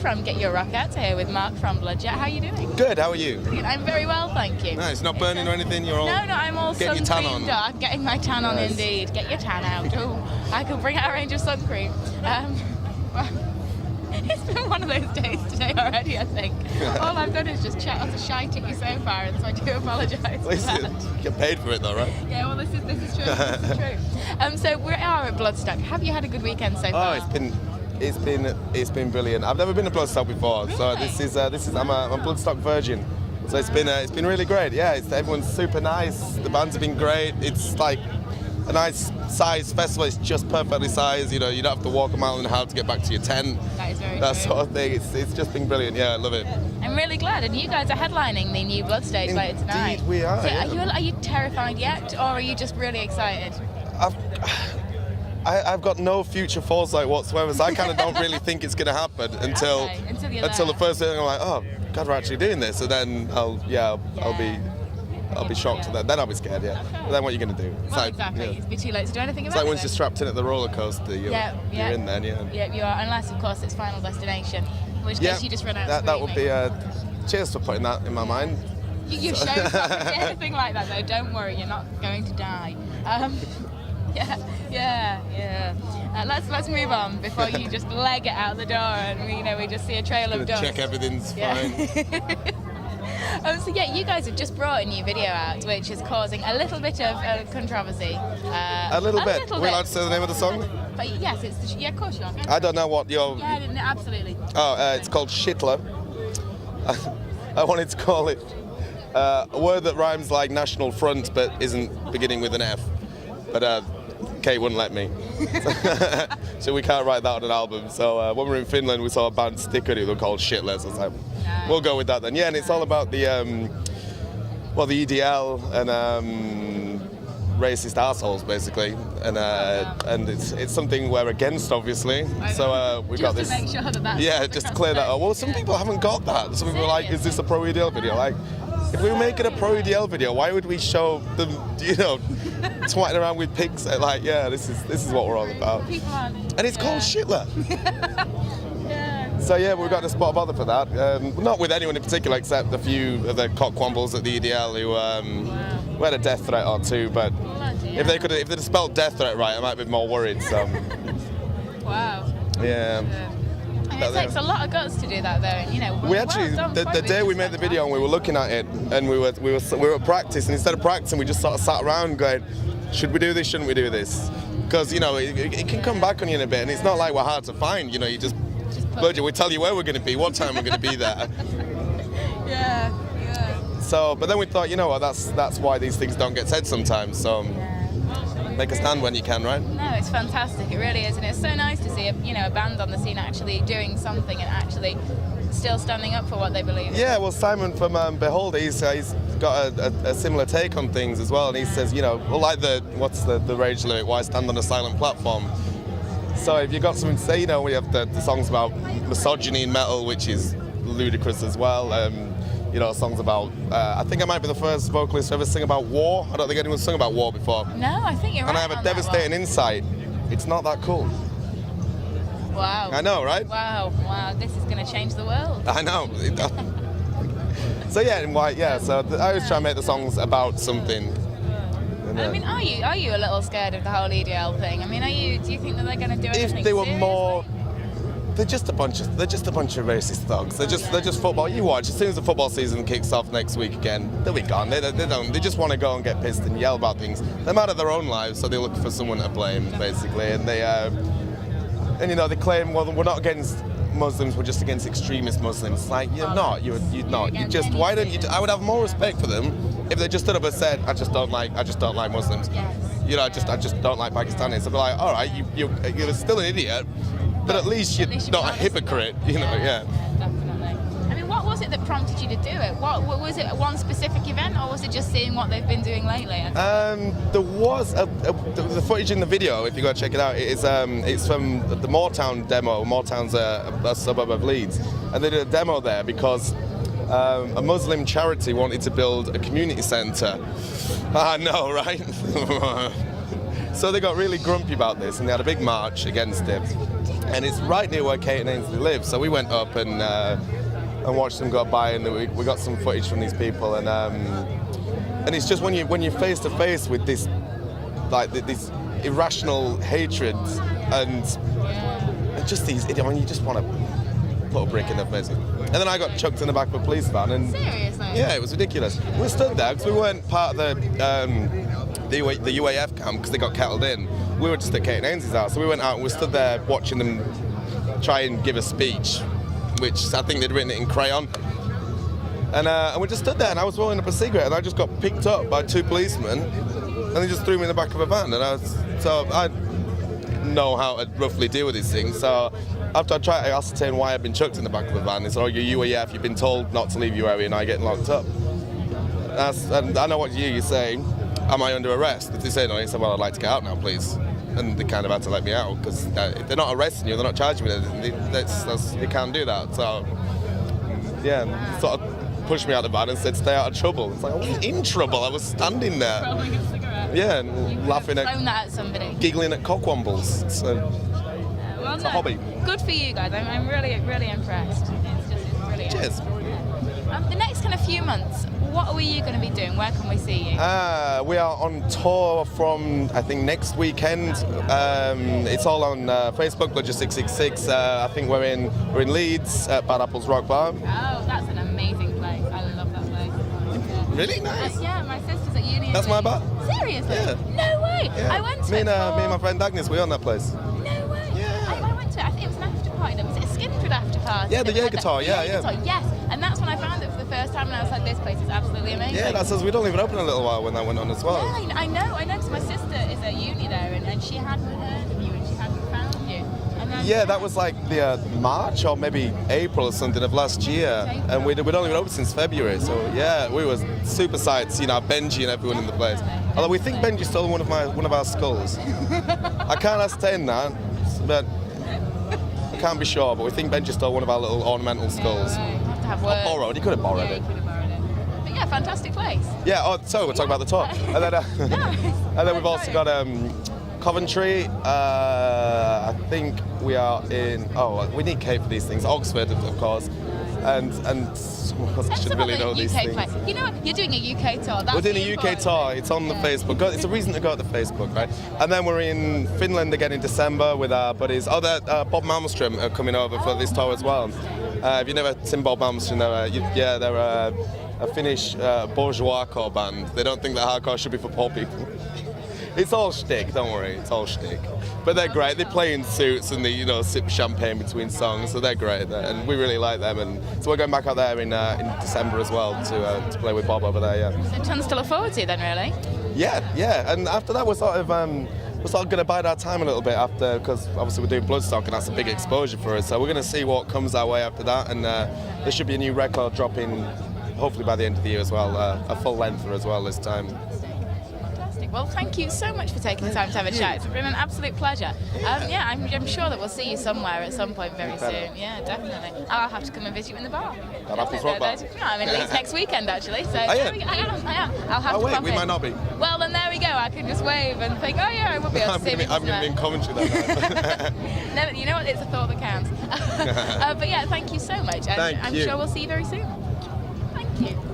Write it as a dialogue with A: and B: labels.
A: from GetYourRockOut here with Mark from Bludger. How are you doing?
B: Good, how are you?
A: I'm very well, thank you.
B: Nice, not burning or anything? You're all
A: No, I'm all
B: getting your tan on.
A: I'm getting my tan on indeed. Get your tan out. Oh, I could bring out a range of sun cream. It's been one of those days today already, I think. All I've done is just chat on the shite at you so far, and so I do apologise for that.
B: You get paid for it though, right?
A: Yeah, well, this is true. This is true. So we are at Bloodstock. Have you had a good weekend so far?
B: Oh, it's been brilliant. I've never been to Bloodstock before,
A: really?
B: so this is I'm a Bloodstock virgin. So it's been really great. Yeah, everyone's super nice. The bands have been great. It's like a nice size festival. It's just perfectly sized. You know, you don't have to walk a mile and a half to get back to your tent.
A: That is very
B: That
A: true.
B: sort of thing. It's just been brilliant. Yeah, I love it.
A: I'm really glad. And you guys are headlining the new Blood stage later tonight.
B: Indeed we are.
A: So
B: Yeah.
A: are you terrified yet, or are you just really excited?
B: I've got no future foresight whatsoever, so I kind of don't really think it's going to happen until the first thing. I'm like, oh God, we're actually doing this, and then I'll be shocked, and then I'll be scared. Yeah. But then what are you going to do?
A: Well, exactly. It'd be too late to do anything about it.
B: It's like once you're strapped in at the roller coaster, you're in then. Yeah.
A: Yeah, you are, unless of course it's Final Destination, in which case you just run out.
B: That would be. Cheers for putting that in my mind.
A: You showed anything like that though. Don't worry, you're not going to die. Let's move on before you just leg it out the door and we just see a trail of dust.
B: Check everything's fine.
A: So you guys have just brought a new video out, which is causing a little bit of controversy.
B: A little bit. We're allowed to say the name of the song?
A: But yes, of course you are.
B: I don't know what your.
A: Yeah, absolutely.
B: Oh, it's called Shitler. I wanted to call it a word that rhymes like National Front but isn't beginning with an F. But Kate wouldn't let me. So we can't write that on an album. So when we were in Finland, we saw a band sticker who were called Shitless. I was like, we'll go with that then. Yeah, and it's all about the EDL and racist assholes basically, and it's something we're against, obviously. So we've got this.
A: Just to make sure that's
B: just to clear that up. Well, some people haven't got that. Some people are like, is this a pro EDL video? Like, if we were making a pro EDL video, why would we show them, twatting around with pigs? Like, this is what we're all about.
A: People aren't.
B: And it's called Shitler.
A: Yeah.
B: So we've got a spot of bother for that. Not with anyone in particular, except a few of the cockwombles at the EDL who had a death threat or two. But if they'd spelled death threat right, I might be more worried. So.
A: Wow.
B: Yeah.
A: It takes a lot of guts to do that, though.
B: We actually, the day we made the video and we were looking at it, and we were at practice, and instead of practicing, we just sort of sat around going, should we do this? Shouldn't we do this? Because it can come back on you in a bit, and it's not like we're hard to find. You just Bludger, we tell you where we're going to be, what time we're going to be there.
A: Yeah.
B: So, but then we thought, that's why these things don't get said sometimes. So. Make a stand when you can, right?
A: No, it's fantastic. It really is, and it's so nice to see a band on the scene actually doing something and actually still standing up for what they believe in.
B: Yeah, well, Simon from Behold, he's got a similar take on things as well, and he says, like what's the rage lyric? Why stand on a silent platform? So if you've got something to say, we have the songs about misogyny in metal, which is ludicrous as well. Songs about, I think I might be the first vocalist to ever sing about war. I don't think anyone's sung about war before.
A: No, I think you're right.
B: And I have a devastating insight. It's not that cool.
A: Wow.
B: I know, right?
A: Wow, this is going to change the world.
B: I know. So I always try and make the songs about something.
A: I mean, are you a little scared of the whole EDL thing? I mean, do you think that they're going to do anything
B: if they were
A: seriously?
B: more... They're just a bunch of racist thugs. They're just football. You watch, as soon as the football season kicks off next week again, they'll be gone. They just want to go and get pissed and yell about things. They're mad at their own lives, so they look for someone to blame, basically. And they claim, well, we're not against Muslims, we're just against extremist Muslims. Like, you're not. You're not. You just, why don't you? I would have more respect for them if they just stood up and said, I just don't like Muslims.
A: Yes.
B: I just don't like Pakistanis. I'd be like, all right, you're still an idiot. But at least you're not a hypocrite,
A: Yeah, definitely. I mean, what was it that prompted you to do it? What was it? One specific event, or was it just seeing what they've been doing lately?
B: There was the footage in the video. If you go check it out, it's from the Moortown demo. Moortown's a suburb of Leeds, and they did a demo there because a Muslim charity wanted to build a community centre. I know, right? So they got really grumpy about this, and they had a big march against it. and it's right near where Kate and Ainsley live. So we went up and watched them go by, and we got some footage from these people, and it's just when you're face to face with this this irrational hatred and just these, I mean, you just want to put a brick in their face. And then I got chucked in the back of a police van, and
A: Seriously?
B: yeah, it was ridiculous. We stood there because we weren't part of the UAF camp because they got kettled in. We were just at Kate and Ainsley's house, so we went out and we stood there watching them try and give a speech, which I think they'd written it in crayon. And we just stood there, and I was rolling up a cigarette, and I just got picked up by 2 policemen, and they just threw me in the back of a van. And I know how to roughly deal with these things. So after I tried to ascertain why I'd been chucked in the back of a van, they said, "Oh, you're UAF. You've been told not to leave your area, and I'm getting locked up." And I know what you're saying. Am I under arrest? They said no. He said, "Well, I'd like to get out now, please." And they kind of had to let me out because if they're not arresting you, they're not charging me. They can't do that. So yeah, sort of pushed me out of the van and said, "Stay out of trouble." It's like I wasn't in trouble. I was standing there.
A: Rolling a cigarette.
B: Yeah, and laughing
A: Thrown that at somebody.
B: giggling at cockwombles.
A: Well,
B: It's a hobby.
A: Good for you guys. I'm really impressed. It's brilliant.
B: Cheers.
A: The next kind of few months, what are you going to be doing? Where can we see you?
B: We are on tour from, I think, next weekend. It's all on Facebook, Bludger 666. I think we're in Leeds at Bad Apples Rock Bar.
A: Oh, that's an amazing place. I love that place.
B: Really nice.
A: Yeah, my sister's at uni.
B: That's my bar.
A: Seriously?
B: Yeah.
A: No way.
B: Yeah.
A: I went to
B: me
A: it
B: and my friend Agnes, we own that place.
A: No way.
B: Yeah.
A: I went to it. I think it was an after party. Was it a Skindred after party?
B: Yeah, the
A: That we had
B: Jaeger-Tar, yeah.
A: Jaeger-Tar, yes. And that's when I found it for the first time, and I was like, this place is absolutely amazing.
B: Yeah, that says we'd only been open a little while when that went on as well.
A: Yeah, I know, because my sister is at uni there, and she hadn't heard of you, and she hadn't found you. And then,
B: Yeah, that was like the March or maybe April or something of last year, and we'd only been open since February. So yeah, we were super psyched, Benji and everyone in the place. Although we think Benji stole one of our skulls. I can't ascertain that, but I can't be sure. But we think Benji stole one of our little ornamental skulls.
A: You have to have words.
B: Borrowed. He could have borrowed
A: Yeah,
B: it.
A: you could have borrowed it. But yeah, fantastic place.
B: Yeah. Oh, so we're talking about the tour, and then we've also got Coventry. I think we are in. Oh, we need Kate for these things. Oxford, of course, and I should really know these things.
A: Place. You know what? You're doing a UK tour. That's
B: We're doing a UK tour. It's on the Facebook. It's a reason to go to Facebook, right? And then we're in Finland again in December with our buddies. Oh, Bob Malmström are coming over for this tour as well. Have you never seen Bob Malmström? They're a Finnish bourgeois core band. They don't think that hardcore should be for poor people. It's all shtick, don't worry. It's all shtick. But they're great. They play in suits and they, sip champagne between songs, so they're great. And we really like them. And so we're going back out there in December as well to play with Bob over there. Yeah.
A: So tons to look forward to then, really.
B: Yeah. And after that, we're sort of going to bide our time a little bit after, because obviously we're doing Bloodstock and that's a big exposure for us. So we're going to see what comes our way after that. And there should be a new record dropping, hopefully by the end of the year as well, a full lengther as well this time.
A: Well, thank you so much for taking the time to have a chat. It's been an absolute pleasure. I'm sure that we'll see you somewhere at some point very soon. Yeah, definitely. I'll have to come and visit you in the bar. I'm in Leeds next weekend, actually. So I am. I'll have to
B: wait,
A: pop
B: we
A: in.
B: might not be.
A: Well, then there we go. I can just wave and think, oh yeah, I will be able to see me.
B: I'm going to be in Coventry that night.
A: No, you know what? It's a thought that counts. But yeah, thank you so much. And I'm sure we'll see you very soon. Thank you.